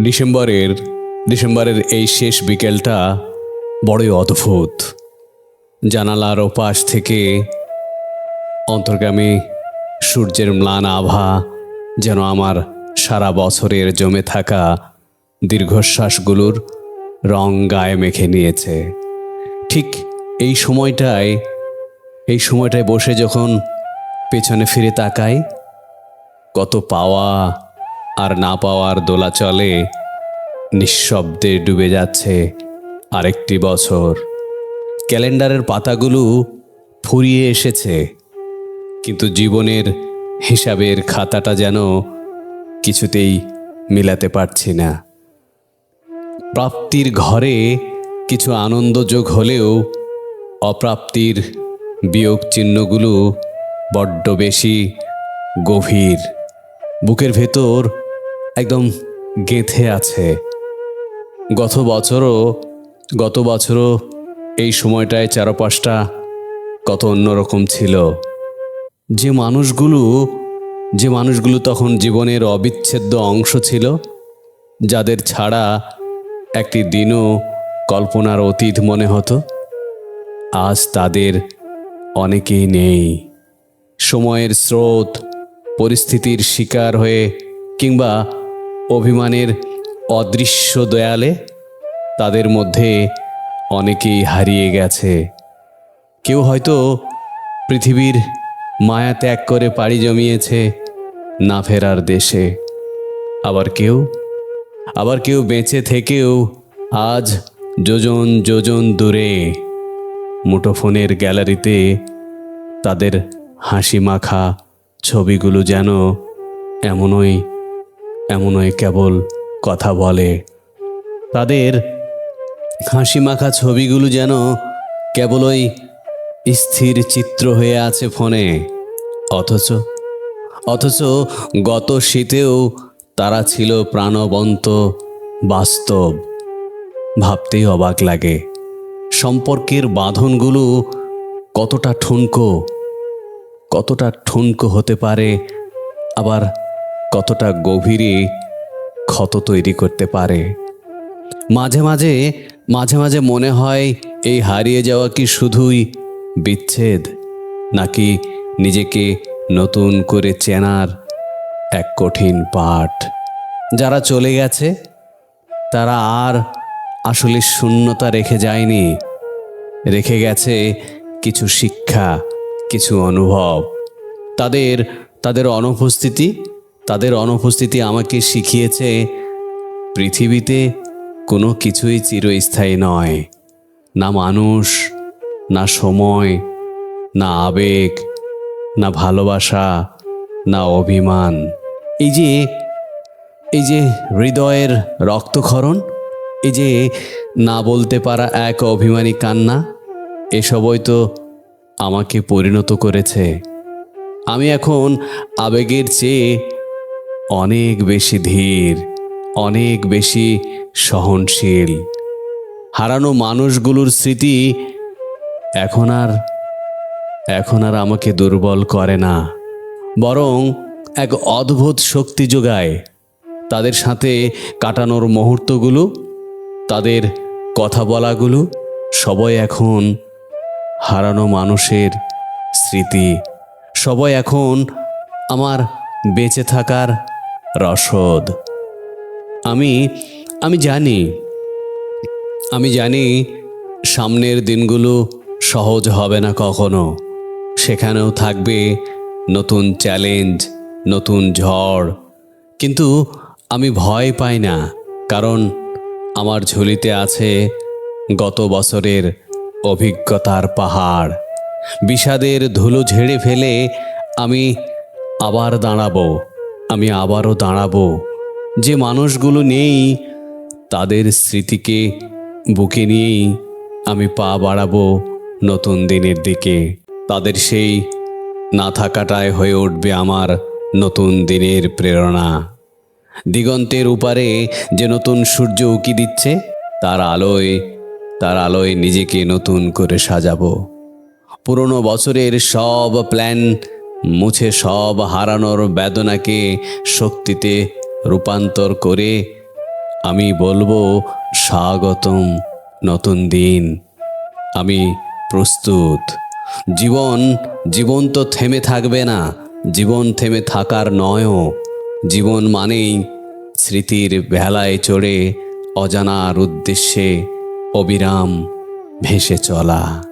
ডিসেম্বরের এই শেষ বিকেলটা বড়ই অদ্ভুত। জানালার ওপাশ থেকে অন্তর্গামী সূর্যের ম্লান আভা যেন আমার সারা বছরের জমে থাকা দীর্ঘশ্বাসগুলোর রং গায়ে মেখে নিয়েছে। ঠিক এই সময়টায় বসে যখন পেছনে ফিরে তাকাই, কত পাওয়া আর না পাওয়ার দোলাচলে নিঃশব্দে ডুবে যাচ্ছে আরেকটি বছর। ক্যালেন্ডারের পাতাগুলো ফুরিয়ে এসেছে, কিন্তু জীবনের হিসাবের খাতাটা যেন কিছুতেই মিলাতে পারছি না। প্রাপ্তির ঘরে কিছু আনন্দ যোগ হলেও অপ্রাপ্তির বিয়োগ চিহ্নগুলো বড্ড বেশি গভীর, বুকের ভেতর একদম গেঁথে আছে। গত বছরও এই সময়টায় চারপাশটা কত অন্যরকম ছিল। যে মানুষগুলো তখন জীবনের অবিচ্ছেদ্য অংশ ছিল, যাদের ছাড়া একটি দিনও কল্পনার অতীত মনে হতো, আজ তাদের অনেকেই নেই। সময়ের স্রোত, পরিস্থিতির শিকার হয়ে কিংবা অভিমানের অদৃশ্য দেয়ালে তাদের মধ্যে অনেকেই হারিয়ে গেছে। কেউ হয়তো পৃথিবীর মায়া ত্যাগ করে পাড়ি জমিয়েছে না ফেরার দেশে। আবার কেউ বেঁচে থেকেও আজ যোজন যোজন দূরে মুঠোফোনের গ্যালারিতে তাদের হাসি মাখা ছবিগুলো যেন এমনই কেবল কথা বলে। তাদের হাসি মাখা ছবিগুলো যেন কেবলই স্থির চিত্র হয়ে আছে ফোনে। অথচ গত শীতেও তারা ছিল প্রাণবন্ত, বাস্তব। ভাবতেই অবাক লাগে সম্পর্কের বাঁধনগুলো কতটা ঠুনকো হতে পারে, আবার কতটা গভীরে ক্ষত তৈরি করতে পারে। মাঝে মাঝে মনে হয় এই হারিয়ে যাওয়া কি শুধুই বিচ্ছেদ, নাকি নিজেকে নতুন করে চেনার এক কঠিন পাঠ। যারা চলে গেছে তারা আর আসলে শূন্যতা রেখে যায়নি, রেখে গেছে কিছু শিক্ষা, কিছু অনুভব। তাদের অনুপস্থিতি আমাকে শিখিয়েছে পৃথিবীতে কোনো কিছুই চিরস্থায়ী নয়। না মানুষ, না সময়, না আবেগ, না ভালোবাসা, না অভিমান। এই যে হৃদয়ের রক্তক্ষরণ, এই যে না বলতে পারা এক অভিমানী কান্না, এসবই তো আমাকে পরিণত করেছে। আমি এখন আবেগের চেয়ে অনেক বেশি ধীর, অনেক বেশি সহনশীল। হারানো মানুষগুলোর স্মৃতি এখন আর আমাকে দুর্বল করে না, বরং এক অদ্ভুত শক্তি যোগায়। তাদের সাথে কাটানোর মুহূর্তগুলো, তাদের কথা বলাগুলো সবই এখন হারানো মানুষের স্মৃতি, সবই এখন আমার বেঁচে থাকার রসদ। আমি জানি সামনের দিনগুলো সহজ হবে না কখনো। সেখানেও থাকবে নতুন চ্যালেঞ্জ, নতুন ঝড়। কিন্তু আমি ভয় পাই না, কারণ আমার ঝুলিতে আছে গত বছরের অভিজ্ঞতার পাহাড়। বিষাদের ধুলো ঝেড়ে ফেলে আমি আবারও দাঁড়াবো। যে মানুষগুলো নেই তাদের স্মৃতিকে বুকে নিয়েই আমি পা বাড়াবো নতুন দিনের দিকে। তাদের সেই না থাকাটাই হয়ে উঠবে আমার নতুন দিনের প্রেরণা। দিগন্তের উপারে যে নতুন সূর্য উকি দিচ্ছে, তার আলোয় নিজেকে নতুন করে সাজাবো। পুরনো বছরের সব প্ল্যান মুছে, সব হারানোর বেদনাকে শক্তিতে রূপান্তর করে আমি বলবো স্বাগতম নতুন দিন। আমি প্রস্তুত। জীবন জীবন তো থেমে থাকবে না, জীবন থেমে থাকার নয়ও। জীবন মানেই স্মৃতির ভেলায় চড়ে অজানার উদ্দেশ্যে অবিরাম ভেসে চলা।